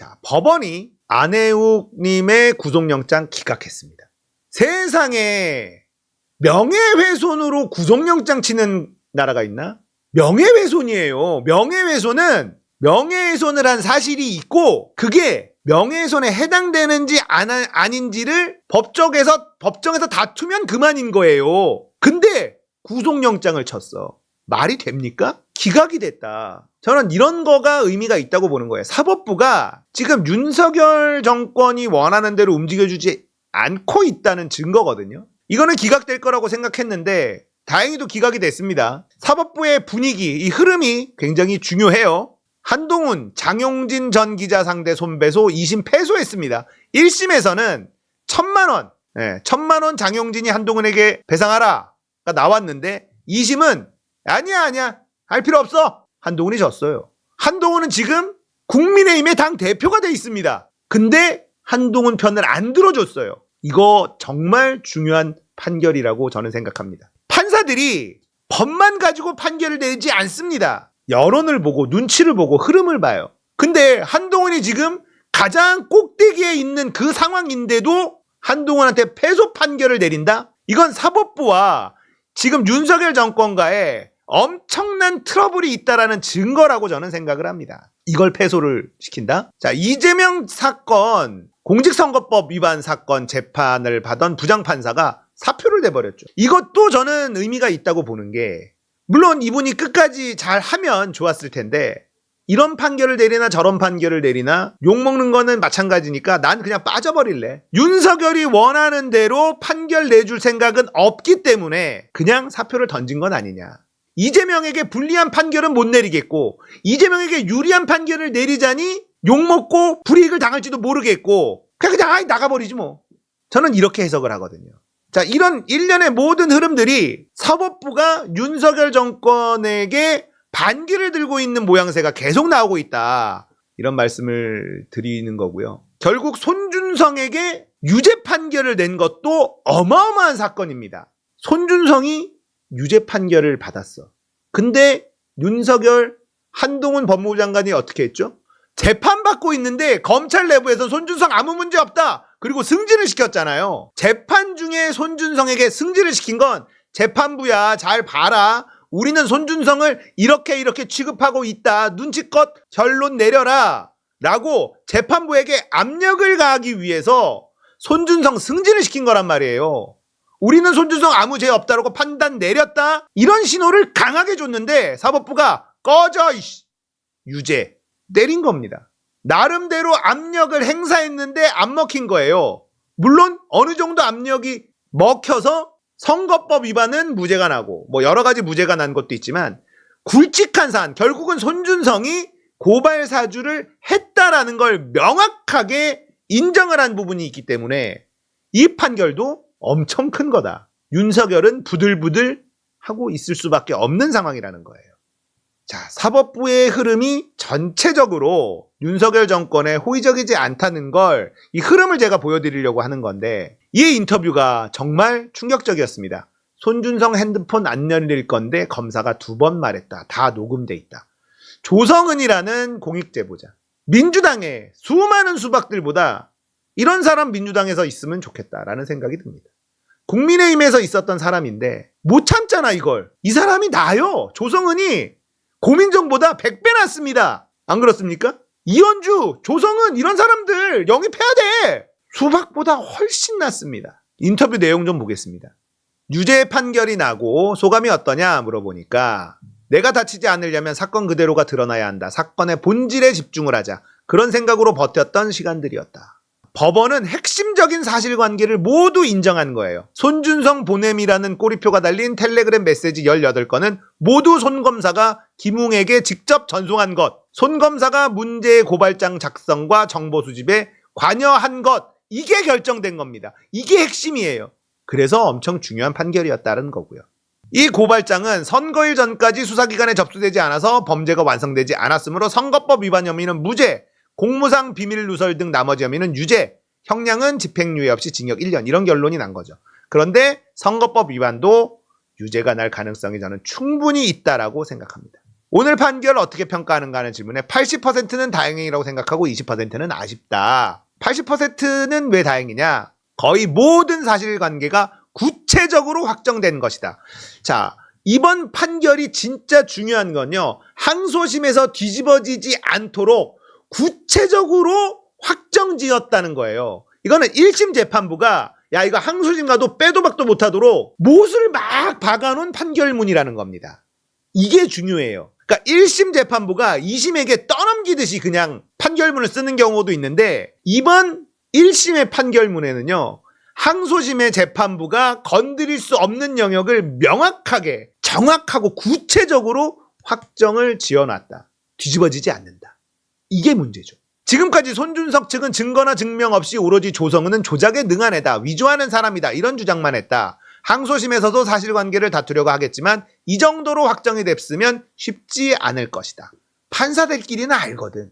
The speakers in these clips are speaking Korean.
자, 법원이 안혜욱님의 구속영장 기각했습니다. 세상에 명예훼손으로 구속영장 치는 나라가 있나? 명예훼손이에요. 명예훼손을 한 사실이 있고 그게 명예훼손에 해당되는지 아닌지를 법정에서 다투면 그만인 거예요. 근데 구속영장을 쳤어. 말이 됩니까? 기각이 됐다. 저는 이런 거가 의미가 있다고 보는 거예요. 사법부가 지금 윤석열 정권이 원하는 대로 움직여주지 않고 있다는 증거거든요. 이거는 기각될 거라고 생각했는데 다행히도 기각이 됐습니다. 사법부의 분위기, 이 흐름이 굉장히 중요해요. 한동훈, 장용진 전 기자 상대 손배소 2심 패소했습니다. 1심에서는 1,000만 원, 1,000만 원 장용진이 한동훈에게 배상하라가 나왔는데 2심은 아니야 할 필요 없어. 한동훈이 졌어요. 한동훈은 지금 국민의힘의 당 대표가 돼 있습니다. 근데 한동훈 편을 안 들어줬어요. 이거 정말 중요한 판결이라고 저는 생각합니다. 판사들이 법만 가지고 판결을 내지 않습니다. 여론을 보고 눈치를 보고 흐름을 봐요. 근데 한동훈이 지금 가장 꼭대기에 있는 그 상황인데도 한동훈한테 패소 판결을 내린다? 이건 사법부와 지금 윤석열 정권과의 엄청난 트러블이 있다라는 증거라고 저는 생각을 합니다. 이걸 패소를 시킨다? 자, 이재명 사건, 공직선거법 위반 사건 재판을 받은 부장판사가 사표를 내버렸죠. 이것도 저는 의미가 있다고 보는 게, 물론 이분이 끝까지 잘 하면 좋았을 텐데 이런 판결을 내리나 저런 판결을 내리나 욕먹는 거는 마찬가지니까 난 그냥 빠져버릴래. 윤석열이 원하는 대로 판결 내줄 생각은 없기 때문에 그냥 사표를 던진 건 아니냐. 이재명에게 불리한 판결은 못 내리겠고 이재명에게 유리한 판결을 내리자니 욕먹고 불이익을 당할지도 모르겠고 그냥 아예 나가버리지 뭐. 저는 이렇게 해석을 하거든요. 자, 이런 일련의 모든 흐름들이 사법부가 윤석열 정권에게 반기를 들고 있는 모양새가 계속 나오고 있다. 이런 말씀을 드리는 거고요. 결국 손준성에게 유죄 판결을 낸 것도 어마어마한 사건입니다. 손준성이 유죄 판결을 받았어. 근데 윤석열, 한동훈 법무부 장관이 어떻게 했죠? 재판받고 있는데 검찰 내부에서 손준성 아무 문제 없다. 그리고 승진을 시켰잖아요. 재판 중에 손준성에게 승진을 시킨 건 재판부야, 잘 봐라. 우리는 손준성을 이렇게 취급하고 있다. 눈치껏 결론 내려라. 라고 재판부에게 압력을 가하기 위해서 손준성 승진을 시킨 거란 말이에요. 우리는 손준성 아무 죄 없다라고 판단 내렸다. 이런 신호를 강하게 줬는데 사법부가 꺼져 유죄 내린 겁니다. 나름대로 압력을 행사했는데 안 먹힌 거예요. 물론 어느 정도 압력이 먹혀서 선거법 위반은 무죄가 나고 뭐 여러 가지 무죄가 난 것도 있지만 굵직한 사안, 결국은 손준성이 고발 사주를 했다라는 걸 명확하게 인정을 한 부분이 있기 때문에 이 판결도 엄청 큰 거다. 윤석열은 부들부들 하고 있을 수밖에 없는 상황이라는 거예요. 자, 사법부의 흐름이 전체적으로 윤석열 정권에 호의적이지 않다는 걸, 이 흐름을 제가 보여드리려고 하는 건데, 이 인터뷰가 정말 충격적이었습니다. 손준성 핸드폰 안 열릴 건데 검사가 2번 말했다. 다 녹음돼 있다. 조성은이라는 공익제보자. 민주당의 수많은 수박들보다 이런 사람 민주당에서 있으면 좋겠다라는 생각이 듭니다. 국민의힘에서 있었던 사람인데 못 참잖아 이걸. 이 사람이 나요. 조성은이 고민정보다 100배 낫습니다. 안 그렇습니까? 이현주, 조성은 이런 사람들 영입해야 돼. 수박보다 훨씬 낫습니다. 인터뷰 내용 좀 보겠습니다. 유죄 판결이 나고 소감이 어떠냐 물어보니까 내가 다치지 않으려면 사건 그대로가 드러나야 한다. 사건의 본질에 집중을 하자. 그런 생각으로 버텼던 시간들이었다. 법원은 핵심적인 사실관계를 모두 인정한 거예요. 손준성 보냄이라는 꼬리표가 달린 텔레그램 메시지 18건은 모두 손 검사가 김웅에게 직접 전송한 것, 손 검사가 문제의 고발장 작성과 정보 수집에 관여한 것, 이게 결정된 겁니다. 이게 핵심이에요. 그래서 엄청 중요한 판결이었다는 거고요. 이 고발장은 선거일 전까지 수사기관에 접수되지 않아서 범죄가 완성되지 않았으므로 선거법 위반 혐의는 무죄, 공무상 비밀 누설 등 나머지 혐의는 유죄, 형량은 집행유예 없이 징역 1년 이런 결론이 난 거죠. 그런데 선거법 위반도 유죄가 날 가능성이 저는 충분히 있다라고 생각합니다. 오늘 판결을 어떻게 평가하는가 하는 질문에 80%는 다행이라고 생각하고 20%는 아쉽다. 80%는 왜 다행이냐? 거의 모든 사실관계가 구체적으로 확정된 것이다. 자, 이번 판결이 진짜 중요한 건요. 항소심에서 뒤집어지지 않도록 구체적으로 확정지었다는 거예요. 이거는 1심 재판부가 야 이거 항소심 가도 빼도 박도 못하도록 못을 막 박아놓은 판결문이라는 겁니다. 이게 중요해요. 그러니까 1심 재판부가 2심에게 떠넘기듯이 그냥 판결문을 쓰는 경우도 있는데 이번 1심의 판결문에는요. 항소심의 재판부가 건드릴 수 없는 영역을 명확하게 정확하고 구체적으로 확정을 지어놨다. 뒤집어지지 않는다. 이게 문제죠. 지금까지 손준석 측은 증거나 증명 없이 오로지 조성은은 조작에 능한 애다. 위조하는 사람이다. 이런 주장만 했다. 항소심에서도 사실관계를 다투려고 하겠지만 이 정도로 확정이 됐으면 쉽지 않을 것이다. 판사들끼리는 알거든.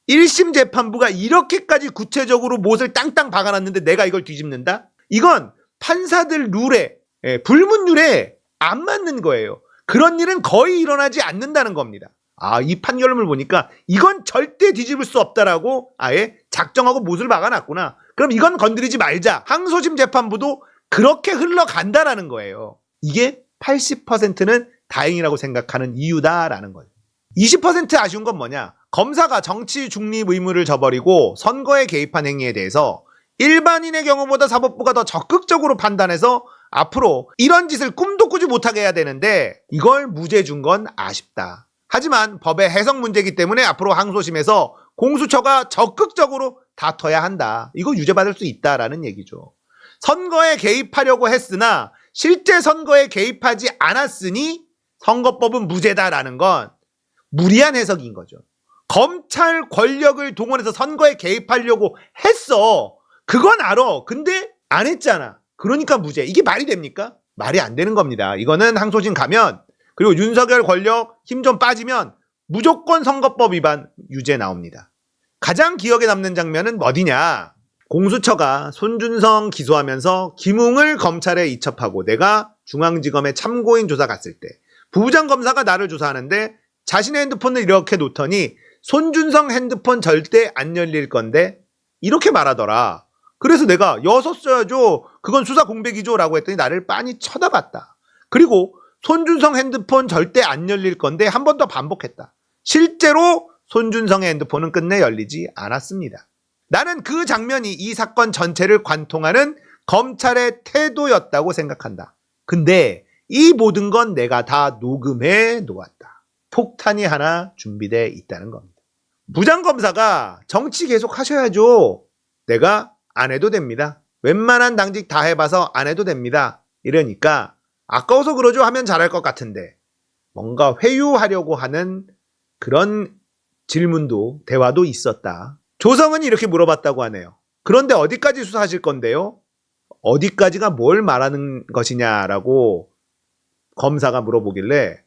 1심 재판부가 이렇게까지 구체적으로 못을 땅땅 박아놨는데 내가 이걸 뒤집는다? 이건 판사들 룰에 불문율에 안 맞는 거예요. 그런 일은 거의 일어나지 않는다는 겁니다. 아, 이 판결문을 보니까 이건 절대 뒤집을 수 없다라고 아예 작정하고 못을 박아놨구나. 그럼 이건 건드리지 말자. 항소심 재판부도 그렇게 흘러간다라는 거예요. 이게 80%는 다행이라고 생각하는 이유다라는 거예요. 20% 아쉬운 건 뭐냐? 검사가 정치 중립 의무를 저버리고 선거에 개입한 행위에 대해서 일반인의 경우보다 사법부가 더 적극적으로 판단해서 앞으로 이런 짓을 꿈도 꾸지 못하게 해야 되는데 이걸 무죄 준 건 아쉽다. 하지만 법의 해석 문제이기 때문에 앞으로 항소심에서 공수처가 적극적으로 다퉈야 한다. 이거 유죄받을 수 있다라는 얘기죠. 선거에 개입하려고 했으나 실제 선거에 개입하지 않았으니 선거법은 무죄다라는 건 무리한 해석인 거죠. 검찰 권력을 동원해서 선거에 개입하려고 했어. 그건 알아. 근데 안 했잖아. 그러니까 무죄. 이게 말이 됩니까? 말이 안 되는 겁니다. 이거는 항소심 가면 그리고 윤석열 권력 힘 좀 빠지면 무조건 선거법 위반 유죄 나옵니다. 가장 기억에 남는 장면은 어디냐? 공수처가 손준성 기소하면서 김웅을 검찰에 이첩하고 내가 중앙지검에 참고인 조사 갔을 때 부부장 검사가 나를 조사하는데 자신의 핸드폰을 이렇게 놓더니 손준성 핸드폰 절대 안 열릴 건데 이렇게 말하더라. 그래서 내가 여섰어야죠. 그건 수사 공백이죠 라고 했더니 나를 빤히 쳐다봤다. 그리고 손준성 핸드폰 절대 안 열릴 건데 한 번 더 반복했다. 실제로 손준성의 핸드폰은 끝내 열리지 않았습니다. 나는 그 장면이 이 사건 전체를 관통하는 검찰의 태도였다고 생각한다. 근데 이 모든 건 내가 다 녹음해 놓았다. 폭탄이 하나 준비되어 있다는 겁니다. 부장검사가 정치 계속 하셔야죠. 내가 안 해도 됩니다. 웬만한 당직 다 해봐서 안 해도 됩니다. 이러니까 아까워서 그러죠 하면 잘할 것 같은데 뭔가 회유하려고 하는 그런 질문도 대화도 있었다. 조성은이 이렇게 물어봤다고 하네요. 그런데 어디까지 수사하실 건데요? 어디까지가 뭘 말하는 것이냐라고 검사가 물어보길래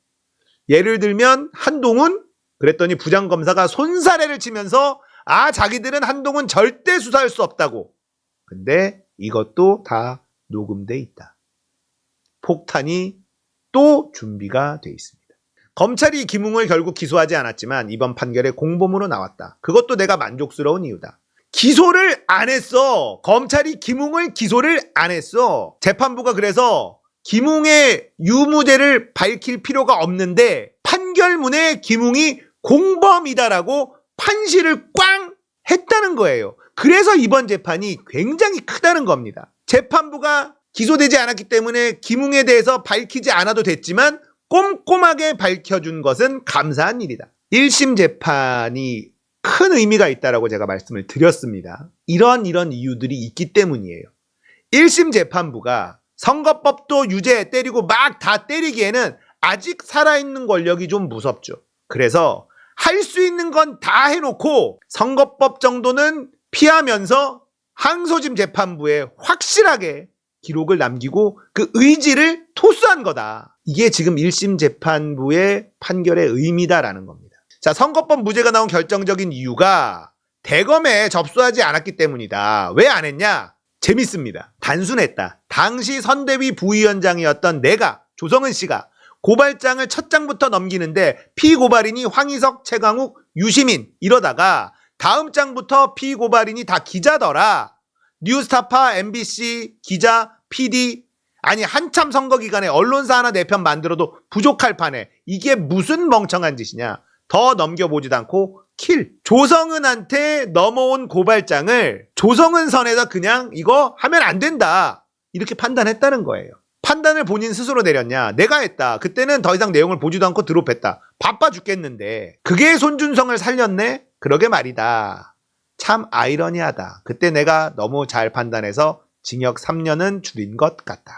예를 들면 한동훈? 그랬더니 부장검사가 손사래를 치면서 자기들은 한동훈 절대 수사할 수 없다고. 근데 이것도 다 녹음돼 있다. 폭탄이 또 준비가 돼 있습니다. 검찰이 김웅을 결국 기소하지 않았지만 이번 판결에 공범으로 나왔다. 그것도 내가 만족스러운 이유다. 기소를 안 했어. 검찰이 김웅을 기소를 안 했어. 재판부가 그래서 김웅의 유무죄를 밝힐 필요가 없는데 판결문에 김웅이 공범이다라고 판시를 꽝 했다는 거예요. 그래서 이번 재판이 굉장히 크다는 겁니다. 재판부가 기소되지 않았기 때문에 김웅에 대해서 밝히지 않아도 됐지만 꼼꼼하게 밝혀준 것은 감사한 일이다. 1심 재판이 큰 의미가 있다라고 제가 말씀을 드렸습니다. 이런 이유들이 있기 때문이에요. 1심 재판부가 선거법도 유죄 때리고 막 다 때리기에는 아직 살아있는 권력이 좀 무섭죠. 그래서 할 수 있는 건 다 해놓고 선거법 정도는 피하면서 항소심 재판부에 확실하게 기록을 남기고 그 의지를 토스한 거다. 이게 지금 1심 재판부의 판결의 의미다라는 겁니다. 자, 선거법 무죄가 나온 결정적인 이유가 대검에 접수하지 않았기 때문이다. 왜 안 했냐? 재밌습니다. 단순했다. 당시 선대위 부위원장이었던 내가, 조성은 씨가 고발장을 첫 장부터 넘기는데 피고발인이 황희석, 최강욱, 유시민 이러다가 다음 장부터 피고발인이 다 기자더라. 뉴스타파, MBC, 기자, PD 아니 한참 선거 기간에 언론사 하나 내 편 만들어도 부족할 판에 이게 무슨 멍청한 짓이냐. 더 넘겨보지도 않고 킬. 조성은한테 넘어온 고발장을 조성은 선에서 그냥 이거 하면 안 된다 이렇게 판단했다는 거예요. 판단을 본인 스스로 내렸냐? 내가 했다. 그때는 더 이상 내용을 보지도 않고 드롭했다. 바빠 죽겠는데 그게 손준성을 살렸네? 그러게 말이다. 참 아이러니하다. 그때 내가 너무 잘 판단해서 징역 3년은 줄인 것 같다.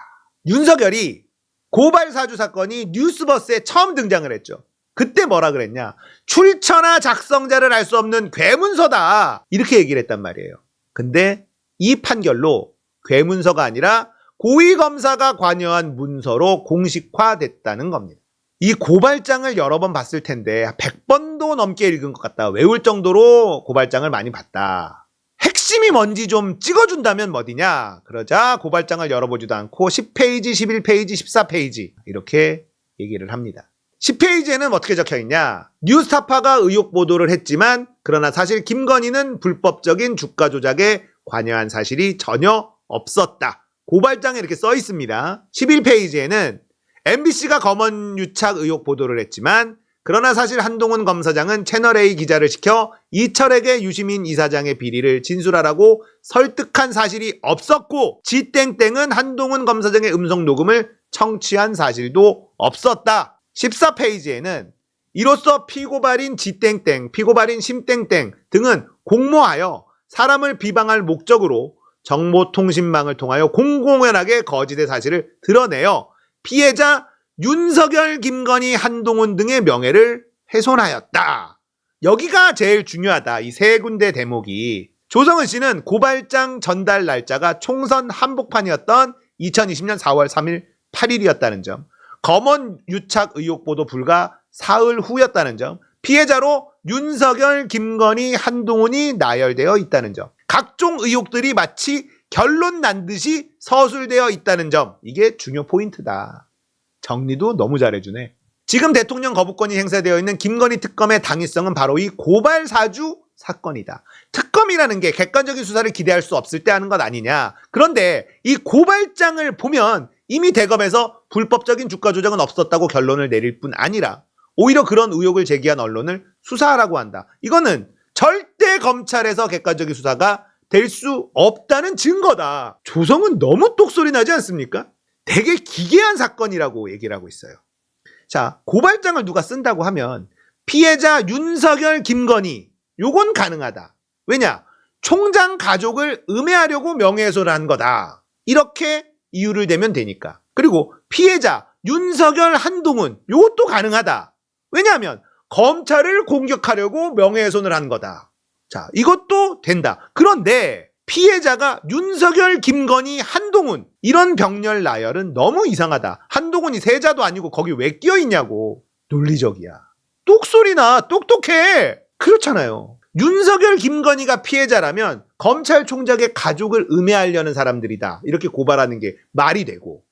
윤석열이 고발사주 사건이 뉴스버스에 처음 등장을 했죠. 그때 뭐라 그랬냐? 출처나 작성자를 알 수 없는 괴문서다. 이렇게 얘기를 했단 말이에요. 근데 이 판결로 괴문서가 아니라 고위검사가 관여한 문서로 공식화됐다는 겁니다. 이 고발장을 여러 번 봤을 텐데 100번도 넘게 읽은 것 같다. 외울 정도로 고발장을 많이 봤다. 핵심이 뭔지 좀 찍어준다면 어디냐? 그러자 고발장을 열어보지도 않고 10페이지, 11페이지, 14페이지 이렇게 얘기를 합니다. 10페이지에는 어떻게 적혀있냐? 뉴스타파가 의혹 보도를 했지만 그러나 사실 김건희는 불법적인 주가 조작에 관여한 사실이 전혀 없었다. 고발장에 이렇게 써 있습니다. 11페이지에는 MBC가 검언 유착 의혹 보도를 했지만 그러나 사실 한동훈 검사장은 채널A 기자를 시켜 이철에게 유시민 이사장의 비리를 진술하라고 설득한 사실이 없었고 지땡땡은 한동훈 검사장의 음성 녹음을 청취한 사실도 없었다. 14페이지에는 이로써 피고발인 지땡땡, 피고발인 심땡땡 등은 공모하여 사람을 비방할 목적으로 정보통신망을 통하여 공공연하게 거짓의 사실을 드러내어 피해자 윤석열, 김건희, 한동훈 등의 명예를 훼손하였다. 여기가 제일 중요하다. 이 세 군데 대목이. 조성은 씨는 고발장 전달 날짜가 총선 한복판이었던 2020년 4월 3일 8일이었다는 점, 검언 유착 의혹 보도 불과 사흘 후였다는 점, 피해자로 윤석열, 김건희, 한동훈이 나열되어 있다는 점, 각종 의혹들이 마치 결론 난 듯이 서술되어 있다는 점, 이게 중요 포인트다. 정리도 너무 잘해주네. 지금 대통령 거부권이 행사되어 있는 김건희 특검의 당위성은 바로 이 고발사주 사건이다. 특검이라는 게 객관적인 수사를 기대할 수 없을 때 하는 것 아니냐. 그런데 이 고발장을 보면 이미 대검에서 불법적인 주가 조작은 없었다고 결론을 내릴 뿐 아니라 오히려 그런 의혹을 제기한 언론을 수사하라고 한다. 이거는 절대 검찰에서 객관적인 수사가 될 수 없다는 증거다. 조성은 너무 똑소리 나지 않습니까? 되게 기괴한 사건이라고 얘기를 하고 있어요. 자, 고발장을 누가 쓴다고 하면 피해자 윤석열, 김건희 요건 가능하다. 왜냐? 총장 가족을 음해하려고 명예훼손을 한 거다. 이렇게 이유를 대면 되니까. 그리고 피해자 윤석열, 한동훈 요것도 가능하다. 왜냐하면 검찰을 공격하려고 명예훼손을 한 거다. 자, 이것도 된다. 그런데 피해자가 윤석열, 김건희, 한동훈 이런 병렬 나열은 너무 이상하다. 한동훈이 세자도 아니고 거기 왜 끼어있냐고. 논리적이야. 똑소리나 똑똑해. 그렇잖아요. 윤석열, 김건희가 피해자라면 검찰총장의 가족을 음해하려는 사람들이다. 이렇게 고발하는 게 말이 되고,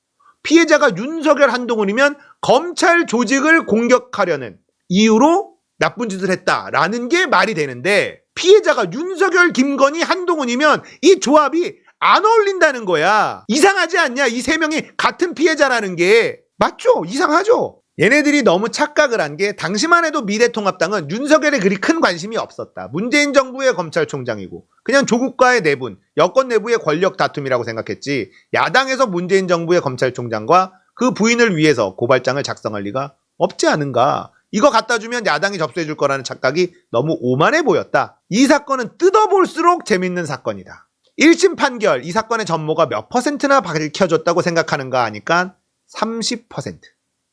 피해자가 윤석열, 한동훈이면 검찰 조직을 공격하려는 이유로 나쁜 짓을 했다라는 게 말이 되는데, 피해자가 윤석열, 김건희, 한동훈이면 이 조합이 안 어울린다는 거야. 이상하지 않냐? 이 세 명이 같은 피해자라는 게. 맞죠? 이상하죠? 얘네들이 너무 착각을 한 게, 당시만 해도 미래통합당은 윤석열에 그리 큰 관심이 없었다. 문재인 정부의 검찰총장이고 그냥 조국과의 내분, 여권 내부의 권력 다툼이라고 생각했지, 야당에서 문재인 정부의 검찰총장과 그 부인을 위해서 고발장을 작성할 리가 없지 않은가. 이거 갖다 주면 야당이 접수해 줄 거라는 착각이 너무 오만해 보였다. 이 사건은 뜯어볼수록 재밌는 사건이다. 1심 판결, 이 사건의 전모가 몇 %나 밝혀졌다고 생각하는가 하니까 30%.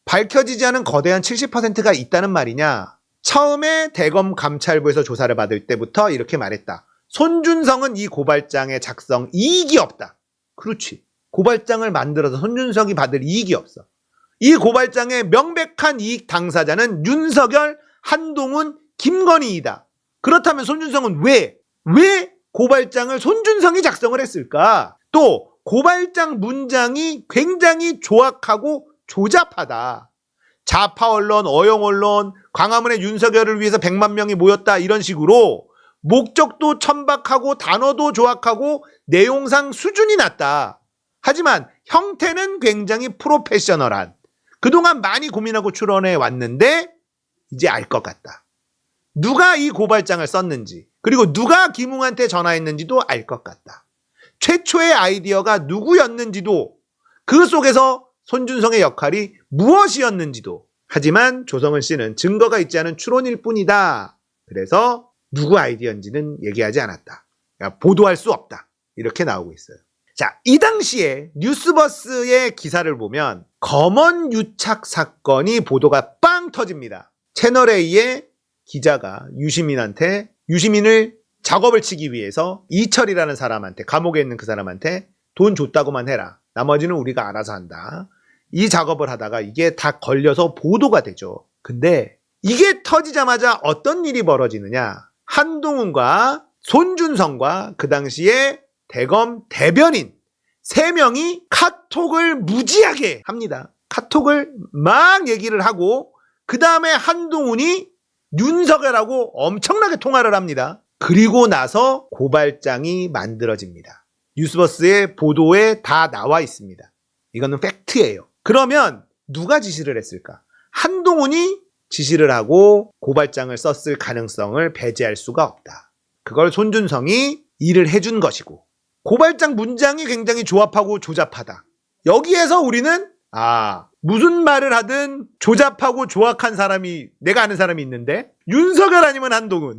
밝혀지지 않은 거대한 70%가 있다는 말이냐. 처음에 대검 감찰부에서 조사를 받을 때부터 이렇게 말했다. 손준성은 이 고발장의 작성 이익이 없다. 그렇지. 고발장을 만들어서 손준성이 받을 이익이 없어. 이 고발장의 명백한 이익 당사자는 윤석열, 한동훈, 김건희이다. 그렇다면 손준성은 왜 고발장을 손준성이 작성을 했을까? 또 고발장 문장이 굉장히 조악하고 조잡하다. 좌파 언론, 어영 언론, 광화문에 윤석열을 위해서 100만 명이 모였다 이런 식으로 목적도 천박하고 단어도 조악하고 내용상 수준이 낮다. 하지만 형태는 굉장히 프로페셔널한, 그동안 많이 고민하고 출연해 왔는데 이제 알 것 같다. 누가 이 고발장을 썼는지, 그리고 누가 김웅한테 전화했는지도 알 것 같다. 최초의 아이디어가 누구였는지도, 그 속에서 손준성의 역할이 무엇이었는지도. 하지만 조성은 씨는 증거가 있지 않은 추론일 뿐이다. 그래서 누구 아이디어인지는 얘기하지 않았다. 그러니까 보도할 수 없다. 이렇게 나오고 있어요. 자, 이 당시에 뉴스버스의 기사를 보면 검언 유착 사건이 보도가 빵 터집니다. 채널A의 기자가 유시민을 작업을 치기 위해서 이철이라는 사람한테, 감옥에 있는 그 사람한테 돈 줬다고만 해라. 나머지는 우리가 알아서 한다. 이 작업을 하다가 이게 다 걸려서 보도가 되죠. 근데 이게 터지자마자 어떤 일이 벌어지느냐. 한동훈과 손준성과 그 당시에 대검 대변인 3명이 카톡을 무지하게 합니다. 카톡을 막 얘기를 하고 그 다음에 한동훈이 윤석열하고 엄청나게 통화를 합니다. 그리고 나서 고발장이 만들어집니다. 뉴스버스의 보도에 다 나와 있습니다. 이거는 팩트예요. 그러면 누가 지시를 했을까? 한동훈이 지시를 하고 고발장을 썼을 가능성을 배제할 수가 없다. 그걸 손준성이 일을 해준 것이고, 고발장 문장이 굉장히 조합하고 조잡하다. 여기에서 우리는 무슨 말을 하든 조잡하고 조악한 사람이, 내가 아는 사람이 있는데 윤석열 아니면 한동훈.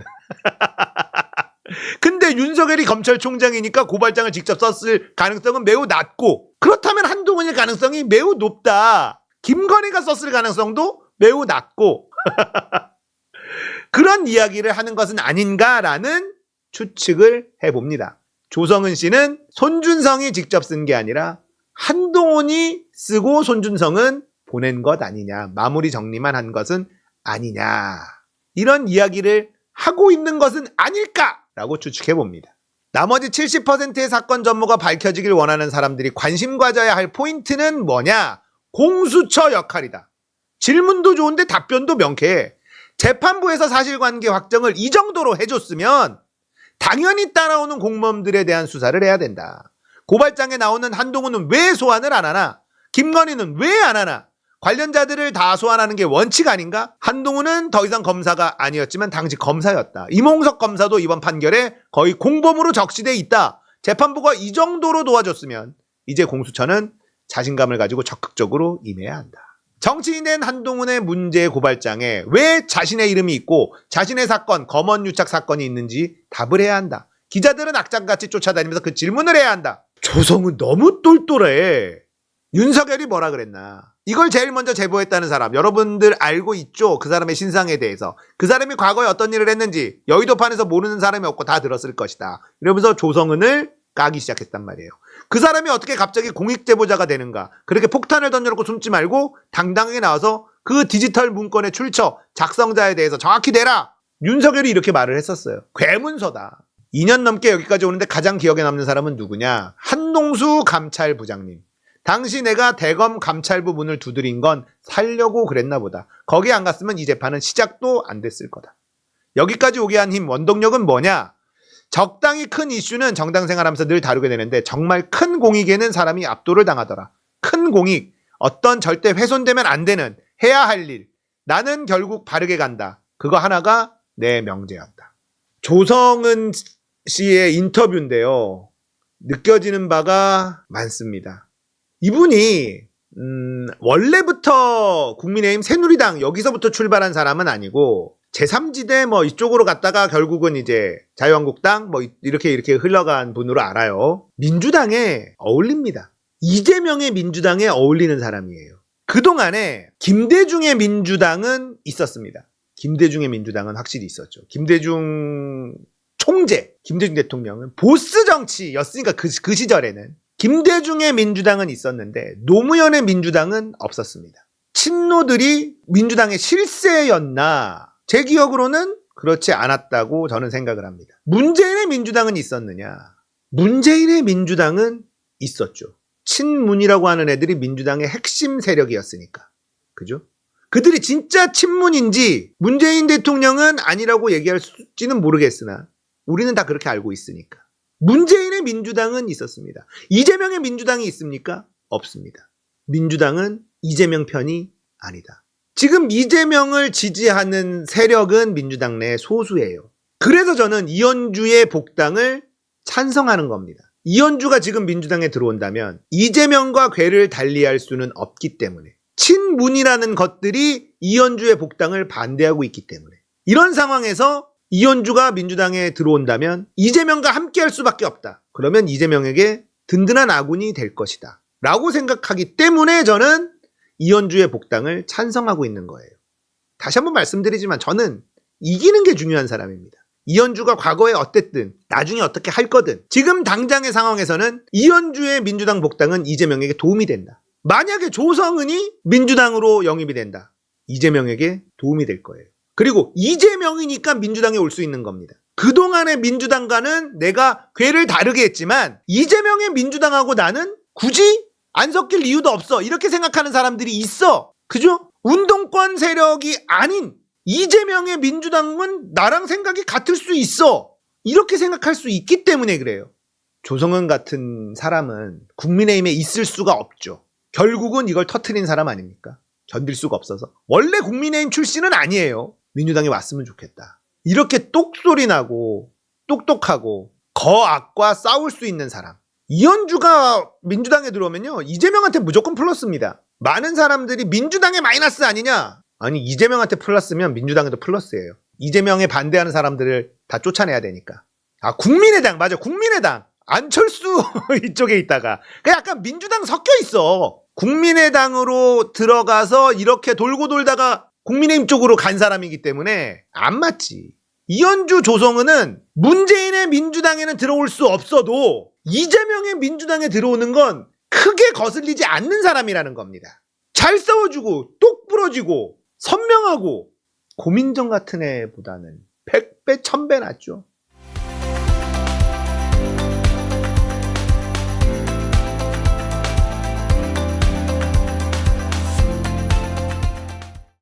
근데 윤석열이 검찰총장이니까 고발장을 직접 썼을 가능성은 매우 낮고, 그렇다면 한동훈일 가능성이 매우 높다. 김건희가 썼을 가능성도 매우 낮고 그런 이야기를 하는 것은 아닌가라는 추측을 해봅니다. 조성은 씨는 손준성이 직접 쓴 게 아니라 한동훈이 쓰고 손준성은 보낸 것 아니냐, 마무리 정리만 한 것은 아니냐, 이런 이야기를 하고 있는 것은 아닐까라고 추측해봅니다. 나머지 70%의 사건 전모가 밝혀지길 원하는 사람들이 관심 가져야 할 포인트는 뭐냐? 공수처 역할이다. 질문도 좋은데 답변도 명쾌해. 재판부에서 사실관계 확정을 이 정도로 해줬으면 당연히 따라오는 공범들에 대한 수사를 해야 된다. 고발장에 나오는 한동훈은 왜 소환을 안 하나? 김건희는 왜 안 하나? 관련자들을 다 소환하는 게 원칙 아닌가? 한동훈은 더 이상 검사가 아니었지만 당시 검사였다. 이몽석 검사도 이번 판결에 거의 공범으로 적시돼 있다. 재판부가 이 정도로 도와줬으면 이제 공수처는 자신감을 가지고 적극적으로 임해야 한다. 정치인된 한동훈의 문제 고발장에 왜 자신의 이름이 있고 자신의 사건, 검언 유착 사건이 있는지 답을 해야 한다. 기자들은 악장같이 쫓아다니면서 그 질문을 해야 한다. 조성은 너무 똘똘해. 윤석열이 뭐라 그랬나? 이걸 제일 먼저 제보했다는 사람, 여러분들 알고 있죠? 그 사람의 신상에 대해서. 그 사람이 과거에 어떤 일을 했는지 여의도판에서 모르는 사람이 없고 다 들었을 것이다. 이러면서 조성은을 까기 시작했단 말이에요. 그 사람이 어떻게 갑자기 공익제보자가 되는가? 그렇게 폭탄을 던져놓고 숨지 말고 당당하게 나와서 그 디지털 문건의 출처, 작성자에 대해서 정확히 대라! 윤석열이 이렇게 말을 했었어요. 괴문서다. 2년 넘게 여기까지 오는데 가장 기억에 남는 사람은 누구냐? 한동수 감찰부장님. 당시 내가 대검 감찰부 문을 두드린 건 살려고 그랬나 보다. 거기 안 갔으면 이 재판은 시작도 안 됐을 거다. 여기까지 오게 한 힘, 원동력은 뭐냐? 적당히 큰 이슈는 정당 생활하면서 늘 다루게 되는데 정말 큰 공익에는 사람이 압도를 당하더라. 큰 공익, 어떤 절대 훼손되면 안 되는 해야 할 일, 나는 결국 바르게 간다. 그거 하나가 내 명제였다. 조성은 씨의 인터뷰인데요. 느껴지는 바가 많습니다. 이분이 원래부터 국민의힘 새누리당 여기서부터 출발한 사람은 아니고 제3지대 뭐 이쪽으로 갔다가 결국은 이제 자유한국당 뭐 이렇게 흘러간 분으로 알아요. 민주당에 어울립니다. 이재명의 민주당에 어울리는 사람이에요. 그동안에 김대중의 민주당은 있었습니다. 김대중의 민주당은 확실히 있었죠. 김대중 총재, 김대중 대통령은 보스 정치였으니까 그 시절에는 김대중의 민주당은 있었는데 노무현의 민주당은 없었습니다. 친노들이 민주당의 실세였나? 제 기억으로는 그렇지 않았다고 저는 생각을 합니다. 문재인의 민주당은 있었느냐? 문재인의 민주당은 있었죠. 친문이라고 하는 애들이 민주당의 핵심 세력이었으니까. 그죠? 그들이 진짜 친문인지 문재인 대통령은 아니라고 얘기할지는 모르겠으나 우리는 다 그렇게 알고 있으니까. 문재인의 민주당은 있었습니다. 이재명의 민주당이 있습니까? 없습니다. 민주당은 이재명 편이 아니다. 지금 이재명을 지지하는 세력은 민주당 내 소수예요. 그래서 저는 이현주의 복당을 찬성하는 겁니다. 이현주가 지금 민주당에 들어온다면 이재명과 궤를 달리할 수는 없기 때문에, 친문이라는 것들이 이현주의 복당을 반대하고 있기 때문에, 이런 상황에서 이현주가 민주당에 들어온다면 이재명과 함께할 수밖에 없다. 그러면 이재명에게 든든한 아군이 될 것이다 라고 생각하기 때문에 저는 이현주의 복당을 찬성하고 있는 거예요. 다시 한번 말씀드리지만 저는 이기는 게 중요한 사람입니다. 이현주가 과거에 어땠든 나중에 어떻게 할 거든 지금 당장의 상황에서는 이현주의 민주당 복당은 이재명에게 도움이 된다. 만약에 조성은이 민주당으로 영입이 된다. 이재명에게 도움이 될 거예요. 그리고 이재명이니까 민주당에 올 수 있는 겁니다. 그동안의 민주당과는 내가 궤를 다르게 했지만 이재명의 민주당하고 나는 굳이 안 섞일 이유도 없어. 이렇게 생각하는 사람들이 있어. 그죠? 운동권 세력이 아닌 이재명의 민주당은 나랑 생각이 같을 수 있어. 이렇게 생각할 수 있기 때문에 그래요. 조성은 같은 사람은 국민의힘에 있을 수가 없죠. 결국은 이걸 터트린 사람 아닙니까? 견딜 수가 없어서. 원래 국민의힘 출신은 아니에요. 민주당에 왔으면 좋겠다. 이렇게 똑소리 나고 똑똑하고 거악과 싸울 수 있는 사람. 이현주가 민주당에 들어오면요, 이재명한테 무조건 플러스입니다. 많은 사람들이 민주당에 마이너스 아니냐? 아니, 이재명한테 플러스면 민주당에도 플러스예요. 이재명에 반대하는 사람들을 다 쫓아내야 되니까. 아, 국민의당, 맞아, 국민의당. 안철수 이쪽에 있다가 약간 민주당 섞여 있어. 국민의당으로 들어가서 이렇게 돌고 돌다가 국민의힘 쪽으로 간 사람이기 때문에 안 맞지. 이현주, 조성은은 문재인의 민주당에는 들어올 수 없어도 이재명의 민주당에 들어오는 건 크게 거슬리지 않는 사람이라는 겁니다. 잘 싸워주고 똑 부러지고 선명하고 고민정 같은 애보다는 100배 1000배 낫죠.